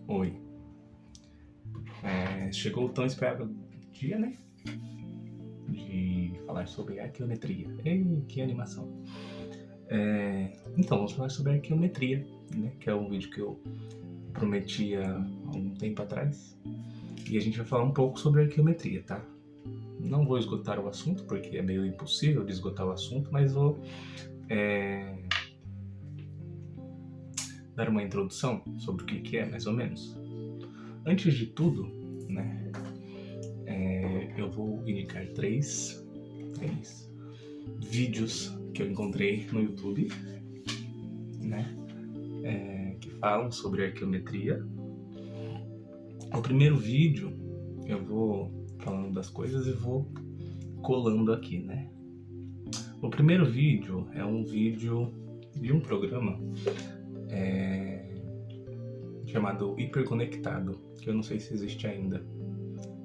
Oi. Chegou o tão esperado dia, né? De falar sobre arqueometria. Ei, que animação! Então, vamos falar sobre arqueometria, né? Que é um vídeo que eu prometi há um tempo atrás. E a gente vai falar um pouco sobre arqueometria, tá? Não vou esgotar o assunto, porque é meio impossível de esgotar o assunto, mas vou dar uma introdução sobre o que é, mais ou menos. Antes de tudo, né, eu vou indicar três vídeos que eu encontrei no YouTube, né, que falam sobre arqueometria. O primeiro vídeo, eu vou falando das coisas e vou colando aqui, né. O primeiro vídeo é um vídeo de um programa chamado Hiperconectado, que eu não sei se existe ainda,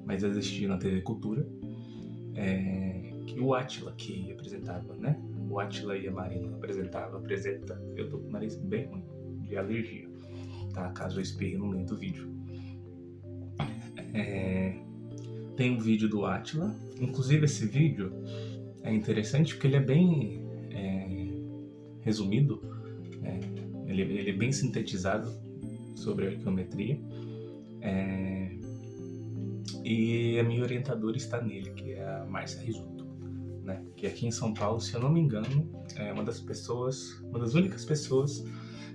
mas existia na TV Cultura, que o Átila que apresentava, né? O Átila e a Marina apresenta. Eu tô com o nariz bem ruim, de alergia, tá? Caso eu espirre no meio do vídeo. Tem um vídeo do Átila, inclusive esse vídeo é interessante porque ele é bem resumido, ele é bem sintetizado sobre arqueometria, e a minha orientadora está nele, que é a Márcia Risuto, né? Que aqui em São Paulo, se eu não me engano, é uma das únicas pessoas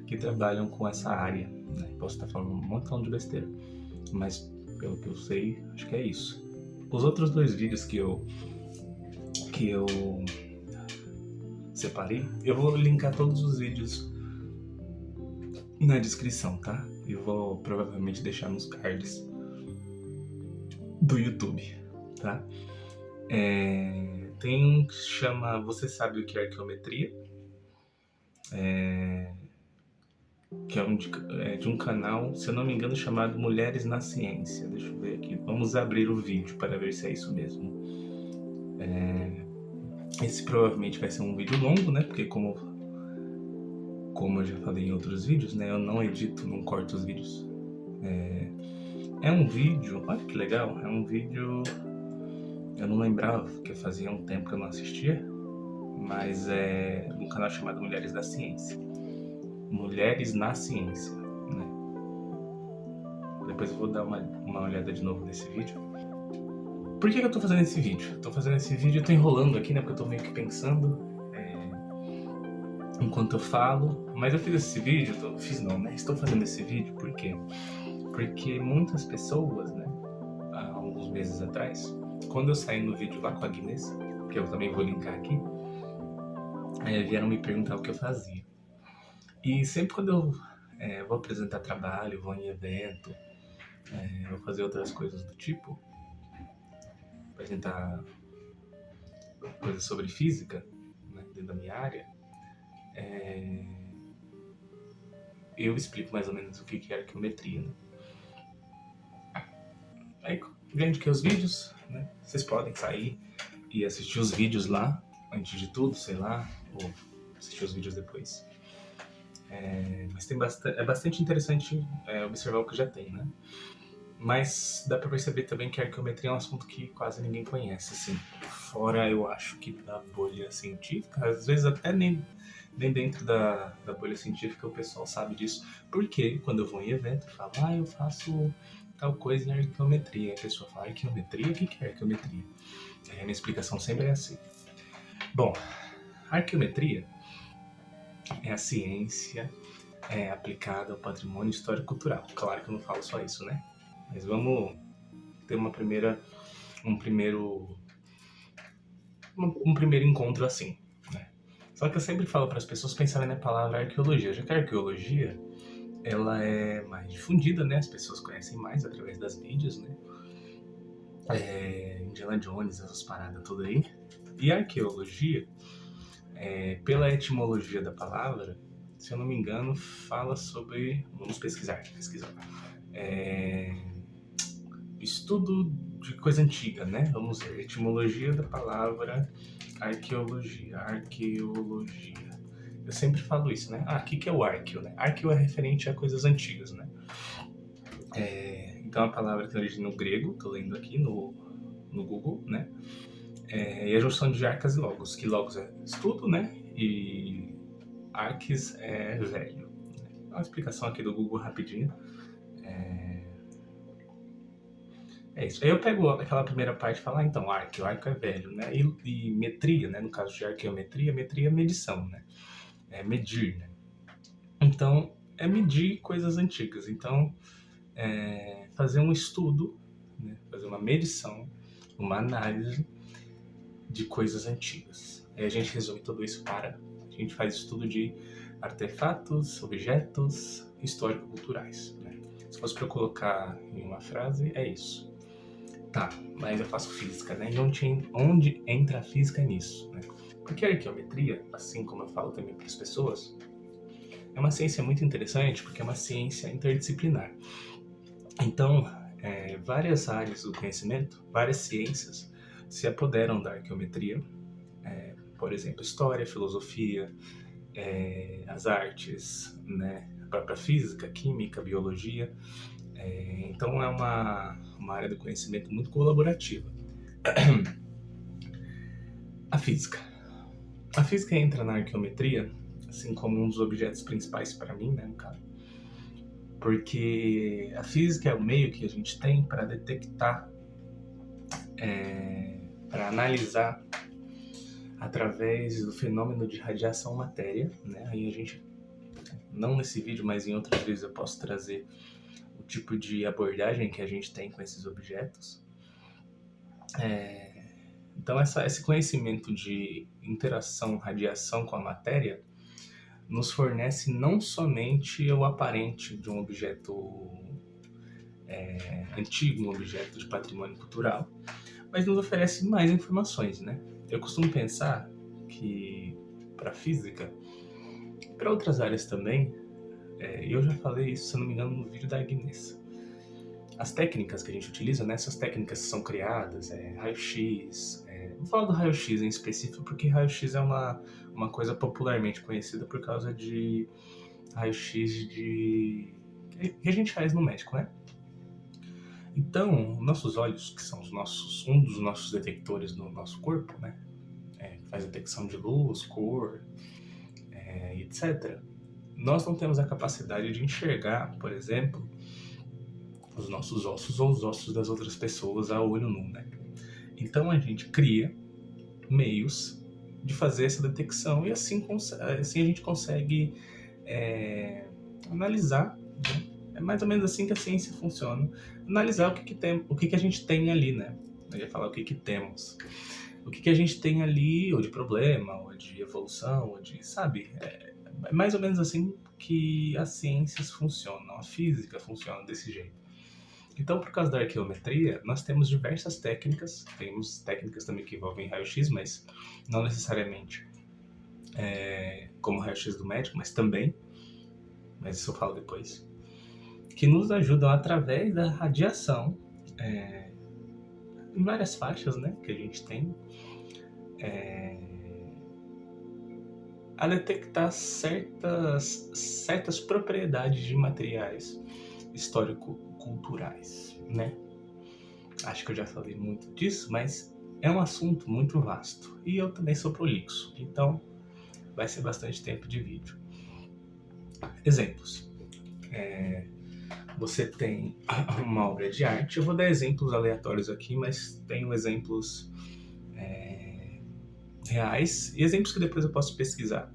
que trabalham com essa área, né? Posso estar falando um montão de besteira, mas pelo que eu sei, acho que é isso. Os outros dois vídeos que eu separei, eu vou linkar todos os vídeos na descrição, tá? E vou provavelmente deixar nos cards do YouTube, tá? Tem um que se chama Você Sabe o que é Arqueometria? Que é de um canal, se eu não me engano, chamado Mulheres na Ciência. Deixa eu ver aqui. Vamos abrir o vídeo para ver se é isso mesmo. Esse provavelmente vai ser um vídeo longo, né? Porque como eu já falei em outros vídeos, né? Eu não edito, não corto os vídeos. É um vídeo, olha que legal, é um vídeo, eu não lembrava, porque fazia um tempo que eu não assistia, mas é um canal chamado Mulheres da Ciência. Mulheres na Ciência, né? Depois eu vou dar uma olhada de novo nesse vídeo. Por que eu tô fazendo esse vídeo? Eu tô fazendo esse vídeo, eu tô enrolando aqui, né? Porque eu tô meio que pensando enquanto eu falo. Mas eu fiz esse vídeo, estou fazendo esse vídeo por quê? Porque muitas pessoas, né, há alguns meses atrás, quando eu saí no vídeo lá com a Guinness, que eu também vou linkar aqui, vieram me perguntar o que eu fazia. E sempre quando eu vou apresentar trabalho, vou em evento, vou fazer outras coisas do tipo, apresentar coisas sobre física, né, dentro da minha área, eu explico mais ou menos o que é arqueometria, né? Aí, vendo que os vídeos, né, vocês podem sair e assistir os vídeos lá, antes de tudo, sei lá, ou assistir os vídeos depois. Mas é bastante interessante observar o que já tem, né? Mas dá pra perceber também que a arqueometria é um assunto que quase ninguém conhece, assim. Fora, eu acho que da bolha científica, às vezes até nem dentro da bolha científica o pessoal sabe disso. Porque quando eu vou em evento, eu falo, eu faço tal coisa em arqueometria. Aí a pessoa fala, arqueometria? O que é arqueometria? Aí a minha explicação sempre é assim. Bom, a arqueometria é a ciência aplicada ao patrimônio histórico-cultural. Claro que eu não falo só isso, né? Mas vamos ter um primeiro encontro assim, né? Só que eu sempre falo para as pessoas pensarem na palavra arqueologia, já que a arqueologia ela é mais difundida, né? As pessoas conhecem mais através das mídias, né? Indiana Jones, essas paradas tudo aí. E a arqueologia, pela etimologia da palavra, se eu não me engano, fala sobre... Vamos pesquisar. Estudo de coisa antiga, né? Vamos ver, etimologia da palavra arqueologia. Eu sempre falo isso, né? O que é o arqueo, né? Arqueo é referente a coisas antigas, né? Então a palavra tem origem no grego, tô lendo aqui no Google, né? E a junção de arcas e logos, que logos é estudo, né? E arques é velho. Uma explicação aqui do Google rapidinho. É isso. Aí eu pego aquela primeira parte e falo, então, o arco é velho, né? E metria, né? No caso de arqueometria, metria é medição, né? É medir, né? Então, é medir coisas antigas. Então, fazer um estudo, né? Fazer uma medição, uma análise de coisas antigas. Aí a gente resume tudo isso para... A gente faz estudo de artefatos, objetos histórico-culturais, né? Se fosse para eu colocar em uma frase, é isso. Tá, mas eu faço física, né? E onde entra a física nisso, né? Porque a arqueometria, assim como eu falo também para as pessoas, é uma ciência muito interessante porque é uma ciência interdisciplinar. Então, várias áreas do conhecimento, várias ciências se apoderam da arqueometria. Por exemplo, história, filosofia, as artes, né? A própria física, química, biologia. Então é uma área do conhecimento muito colaborativa. A física. A física entra na arqueometria, assim como um dos objetos principais para mim, né, no caso. Porque a física é o meio que a gente tem para detectar, para analisar através do fenômeno de radiação matéria, né? Aí a gente, não nesse vídeo, mas em outros vídeos eu posso trazer o tipo de abordagem que a gente tem com esses objetos. Então esse conhecimento de interação, radiação com a matéria nos fornece não somente o aparente de um objeto antigo, um objeto de patrimônio cultural, mas nos oferece mais informações, né? Eu costumo pensar que para a física, para outras áreas também, e eu já falei isso, se eu não me engano, no vídeo da Agnes, as técnicas que a gente utiliza, né, essas técnicas que são criadas, raio-x, vou falar do raio-x em específico porque raio-x é uma coisa popularmente conhecida por causa de raio-x que a gente faz no médico, né? Então, nossos olhos, que são um dos nossos detectores no nosso corpo, né, faz detecção de luz, cor, etc. Nós não temos a capacidade de enxergar, por exemplo, os nossos ossos ou os ossos das outras pessoas a olho nu, né? Então a gente cria meios de fazer essa detecção e assim a gente consegue analisar, né? É mais ou menos assim que a ciência funciona. Analisar o que a gente tem ali, né? Eu ia falar o que temos. O que a gente tem ali, ou de problema, ou de evolução, ou de, sabe? É mais ou menos assim que as ciências funcionam, a física funciona desse jeito. Então, por causa da arqueometria, nós temos diversas técnicas. Temos técnicas também que envolvem raio-x, mas não necessariamente como raio-x do médico, mas também, mas isso eu falo depois, que nos ajudam através da radiação, em várias faixas, né, que a gente tem, a detectar certas propriedades de materiais histórico-culturais, né? Acho que eu já falei muito disso, mas é um assunto muito vasto. E eu também sou prolixo, então vai ser bastante tempo de vídeo. Exemplos. Você tem uma obra de arte. Eu vou dar exemplos aleatórios aqui, mas tenho exemplos reais e exemplos que depois eu posso pesquisar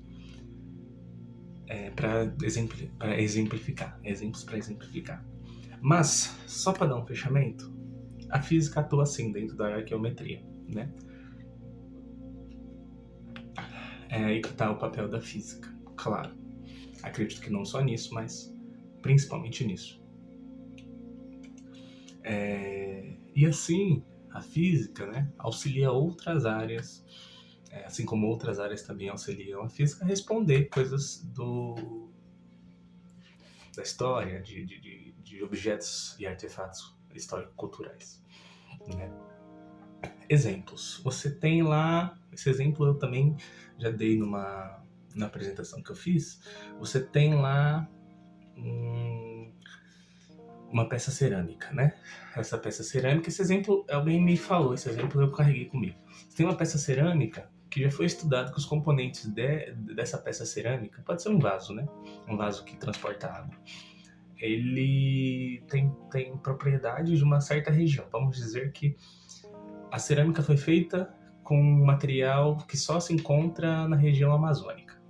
para exemplificar. Exemplos para exemplificar. Mas, só para dar um fechamento, a física atua assim dentro da arqueometria, né? É aí que está o papel da física, claro. Acredito que não só nisso, mas principalmente nisso. E assim, a física, né, auxilia outras áreas, assim como outras áreas também auxiliam a física a responder coisas da história, de objetos e artefatos histórico-culturais. né? Exemplos. Você tem lá, esse exemplo eu também já dei na apresentação que eu fiz. Você tem lá uma peça cerâmica, né? Essa peça cerâmica, esse exemplo alguém me falou, esse exemplo eu carreguei comigo. Você tem uma peça cerâmica que já foi estudado que os componentes dessa peça cerâmica, pode ser um vaso, né? Um vaso que transporta água. Ele tem propriedades de uma certa região. Vamos dizer que a cerâmica foi feita com um material que só se encontra na região amazônica.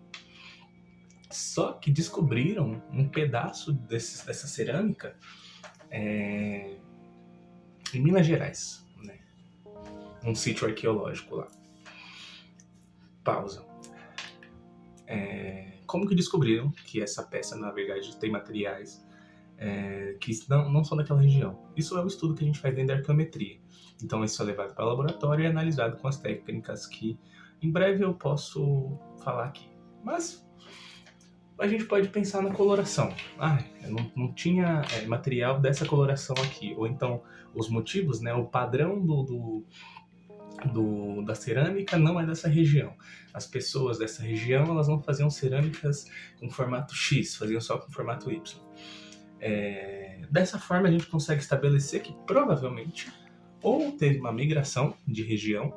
Só que descobriram um pedaço dessa cerâmica em Minas Gerais, né? Um sítio arqueológico lá. Pausa. Como que descobriram que essa peça, na verdade, tem materiais que não são daquela região? Isso é o estudo que a gente faz dentro da arqueometria. Então, isso é levado para o laboratório e analisado com as técnicas que, em breve, eu posso falar aqui. Mas a gente pode pensar na coloração. Não tinha material dessa coloração aqui. Ou então, os motivos, né, o padrão da cerâmica não é dessa região. As pessoas dessa região, elas não faziam cerâmicas com formato X, faziam só com formato Y. Dessa forma, a gente consegue estabelecer que provavelmente ou teve uma migração de região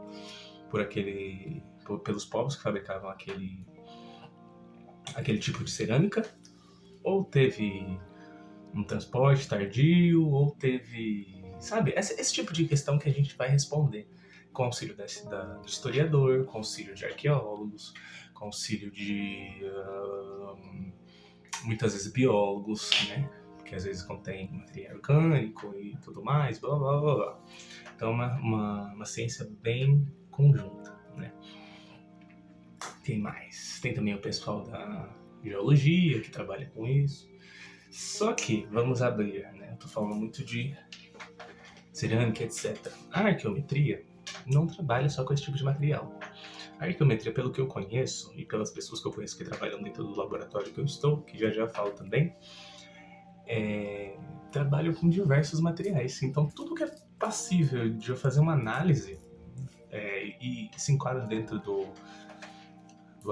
pelos povos que fabricavam aquele tipo de cerâmica, ou teve um transporte tardio, ou teve, sabe, esse tipo de questão que a gente vai responder com auxílio do historiador, com auxílio de arqueólogos, com auxílio de muitas vezes biólogos, né, que às vezes contém material orgânico e tudo mais, blá blá blá blá. Então uma ciência bem conjunta, né. Tem mais, tem também o pessoal da geologia que trabalha com isso. Só que, vamos abrir, né? Eu tô falando muito de cerâmica, etc. A arqueometria não trabalha só com esse tipo de material. A arqueometria, pelo que eu conheço, e pelas pessoas que eu conheço que trabalham dentro do laboratório que eu estou, que já falo também, trabalham com diversos materiais. Então, tudo que é passível de eu fazer uma análise e que se enquadra dentro do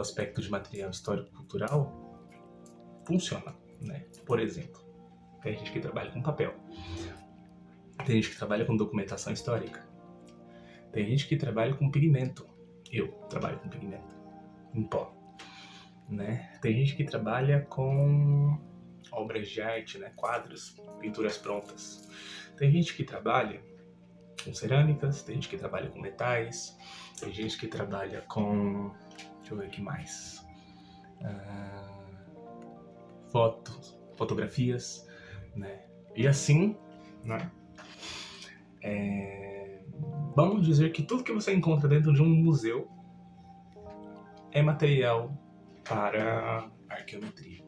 aspecto de material histórico-cultural, funciona, né? Por exemplo, tem gente que trabalha com papel, tem gente que trabalha com documentação histórica, tem gente que trabalha com pigmento. Eu trabalho com pigmento em pó, né? Tem gente que trabalha com obras de arte, né? Quadros, pinturas prontas. Tem gente que trabalha com cerâmicas, tem gente que trabalha com metais, tem gente que trabalha com... deixa eu ver o que mais... fotografias, né? E assim, né? Vamos dizer que tudo que você encontra dentro de um museu é material para arqueometria.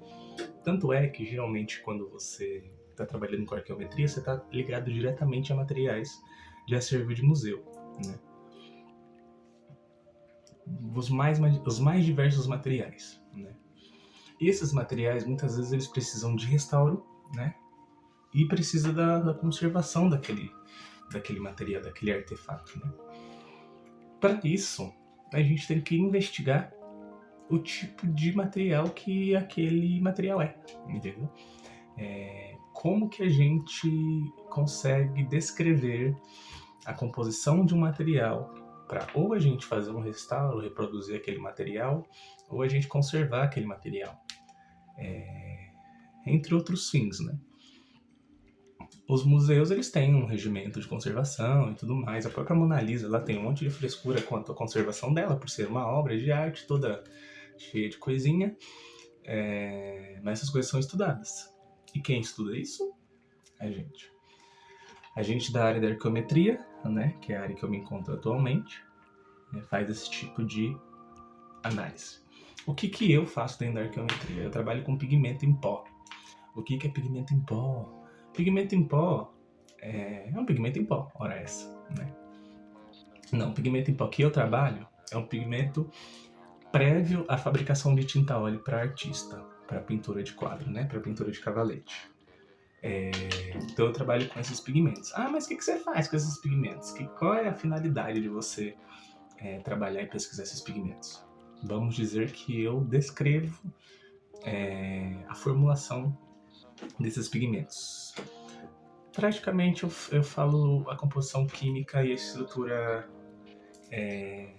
Tanto é que geralmente quando você está trabalhando com arqueometria, você está ligado diretamente a materiais de acervo de museu, né? Os mais diversos materiais, né? E esses materiais, muitas vezes, eles precisam de restauro, né? E precisa da conservação daquele material, daquele artefato, né? Para isso, a gente tem que investigar o tipo de material que aquele material é, entendeu? Como que a gente consegue descrever a composição de um material para ou a gente fazer um restauro, reproduzir aquele material, ou a gente conservar aquele material, entre outros fins, né? Os museus, eles têm um regimento de conservação e tudo mais. A própria Mona Lisa, ela tem um monte de frescura quanto à conservação dela, por ser uma obra de arte toda cheia de coisinha, mas essas coisas são estudadas. E quem estuda isso? A gente. A gente da área da arqueometria, né, que é a área que eu me encontro atualmente, faz esse tipo de análise. O que eu faço dentro da arqueometria? Eu trabalho com pigmento em pó. O que é pigmento em pó? Pigmento em pó é um pigmento em pó, ora essa, né? Não, o pigmento em pó que eu trabalho é um pigmento prévio à fabricação de tinta óleo para artista, para pintura de quadro, né? Para pintura de cavalete. Então eu trabalho com esses pigmentos. Ah, mas o que você faz com esses pigmentos? Qual é a finalidade de você trabalhar e pesquisar esses pigmentos? Vamos dizer que eu descrevo a formulação desses pigmentos. Praticamente eu falo a composição química e a estrutura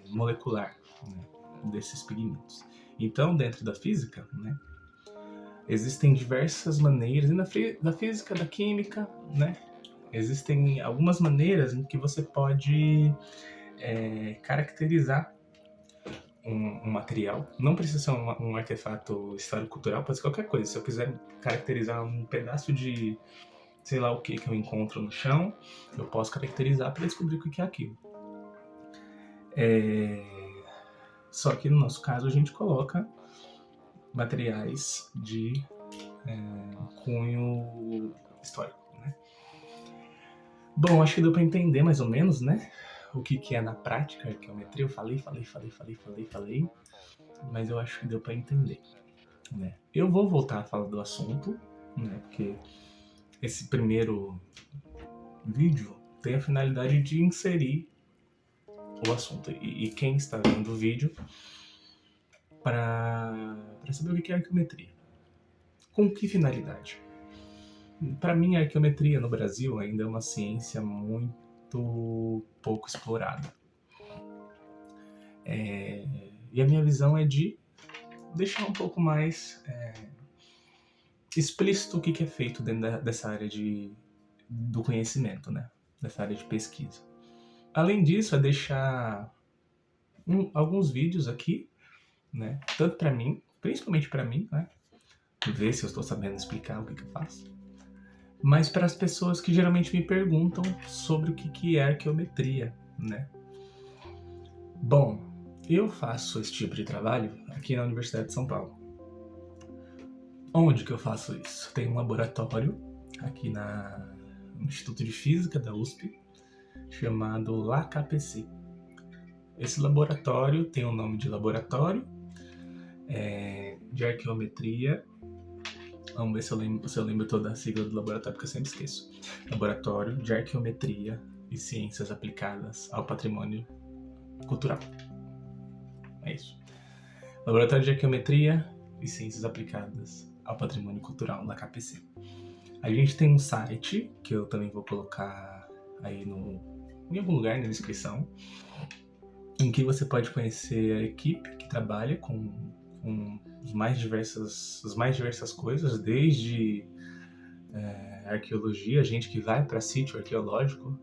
molecular, né, desses pigmentos. Então, dentro da física, né, existem diversas maneiras, e na física, da química, né, existem algumas maneiras em que você pode caracterizar um material. Não precisa ser um artefato histórico-cultural, pode ser qualquer coisa. Se eu quiser caracterizar um pedaço de sei lá o que eu encontro no chão, eu posso caracterizar para descobrir o que é aquilo. Só que no nosso caso a gente coloca materiais de cunho histórico, né? Bom, acho que deu para entender mais ou menos, né? O que é na prática a arqueometria. Eu falei, mas eu acho que deu para entender, né? Eu vou voltar a falar do assunto, né? Porque esse primeiro vídeo tem a finalidade de inserir o assunto e quem está vendo o vídeo para saber o que é arqueometria. Com que finalidade? Para mim, a arqueometria no Brasil ainda é uma ciência muito pouco explorada. E a minha visão é de deixar um pouco mais explícito o que é feito dentro dessa área do conhecimento, né? Dessa área de pesquisa. Além disso, é deixar alguns vídeos aqui, né? Tanto para mim, principalmente para mim, né? Ver se eu estou sabendo explicar o que eu faço. Mas para as pessoas que geralmente me perguntam sobre o que é arqueometria, né? Bom, eu faço esse tipo de trabalho aqui na Universidade de São Paulo. Onde que eu faço isso? Tem um laboratório aqui no Instituto de Física da USP, chamado LACAPC. Esse laboratório tem o nome de Laboratório de Arqueometria. Vamos ver se eu lembro toda a sigla do laboratório, porque eu sempre esqueço. Laboratório de Arqueometria e Ciências Aplicadas ao Patrimônio Cultural. É isso. Laboratório de Arqueometria e Ciências Aplicadas ao Patrimônio Cultural, LACAPC. A gente tem um site, que eu também vou colocar aí em algum lugar na descrição, em que você pode conhecer a equipe que trabalha com as mais diversas coisas, desde arqueologia, a gente que vai para sítio arqueológico,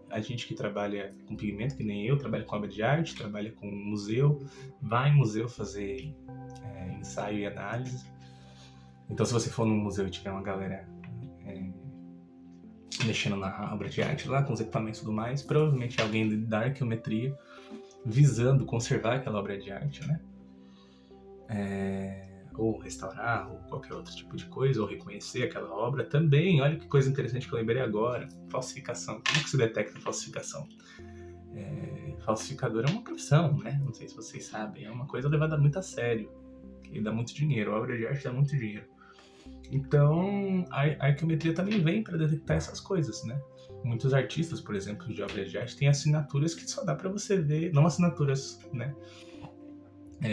a gente que trabalha com pigmento, que nem eu, trabalha com obra de arte, trabalha com museu, vai em museu fazer ensaio e análise. Então, se você for num museu e tiver uma galera mexendo na obra de arte lá, com os equipamentos e tudo mais, provavelmente é alguém da arqueometria visando conservar aquela obra de arte, né? Ou restaurar, ou qualquer outro tipo de coisa, ou reconhecer aquela obra. Também, olha que coisa interessante que eu lembrei agora, falsificação. Como que se detecta falsificação? Falsificador é uma profissão, né? Não sei se vocês sabem, é uma coisa levada muito a sério, que dá muito dinheiro, a obra de arte dá muito dinheiro. Então, a arqueometria também vem para detectar essas coisas, né? Muitos artistas, por exemplo, de obras de arte, têm assinaturas que só dá para você ver, não assinaturas, né?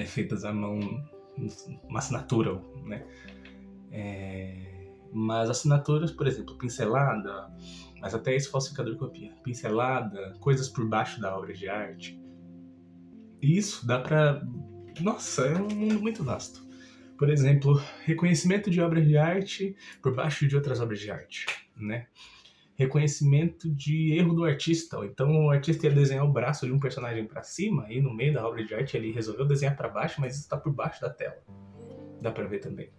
Feitas à mão, uma assinatura, né? Mas assinaturas, por exemplo, pincelada, mas até esse falsificador copia, pincelada, coisas por baixo da obra de arte. Isso dá para... Nossa, é um mundo muito vasto. Por exemplo, reconhecimento de obras de arte por baixo de outras obras de arte, né? Reconhecimento de erro do artista. Então o artista ia desenhar o braço de um personagem para cima e no meio da obra de arte ele resolveu desenhar para baixo, mas isso está por baixo da tela. Dá para ver também.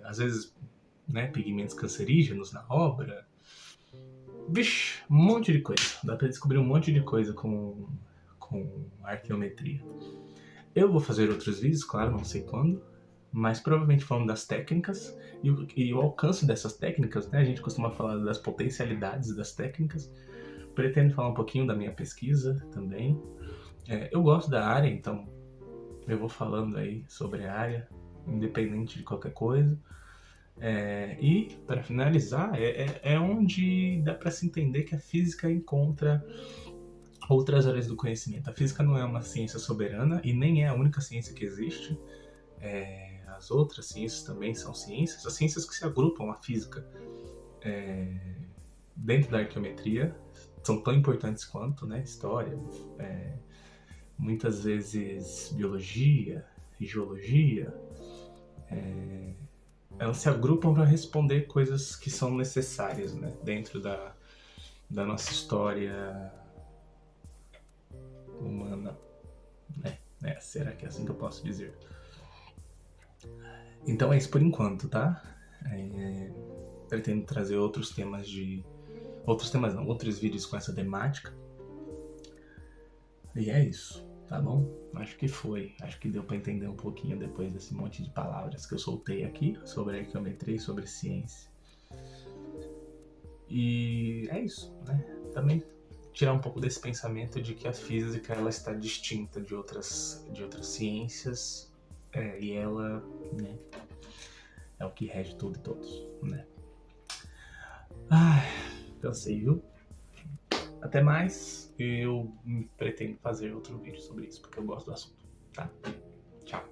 Às vezes, né, pigmentos cancerígenos na obra. Vixe, um monte de coisa. Dá para descobrir um monte de coisa com arqueometria. Eu vou fazer outros vídeos, claro, não sei quando, mas provavelmente falando das técnicas e o alcance dessas técnicas, né? A gente costuma falar das potencialidades das técnicas. Pretendo falar um pouquinho da minha pesquisa também. Eu gosto da área, então eu vou falando aí sobre a área, independente de qualquer coisa. E, para finalizar, é onde dá para se entender que a física encontra outras áreas do conhecimento. A física não é uma ciência soberana e nem é a única ciência que existe. As outras ciências também são ciências, as ciências que se agrupam à física dentro da arqueometria são tão importantes quanto, né? História, muitas vezes biologia, geologia, elas se agrupam para responder coisas que são necessárias, né? Dentro da nossa história humana, né? Será que é assim que eu posso dizer? Então é isso por enquanto, tá? Pretendo trazer outros temas outros vídeos com essa temática. E é isso, tá bom? Acho que deu pra entender um pouquinho depois desse monte de palavras que eu soltei aqui sobre arqueometria e sobre ciência. E é isso, né? Também tirar um pouco desse pensamento de que a física ela está distinta de outras ciências, e ela, né, é o que rege tudo e todos, né? Cansei, viu? Até mais. Eu pretendo fazer outro vídeo sobre isso, porque eu gosto do assunto, tá? Tchau.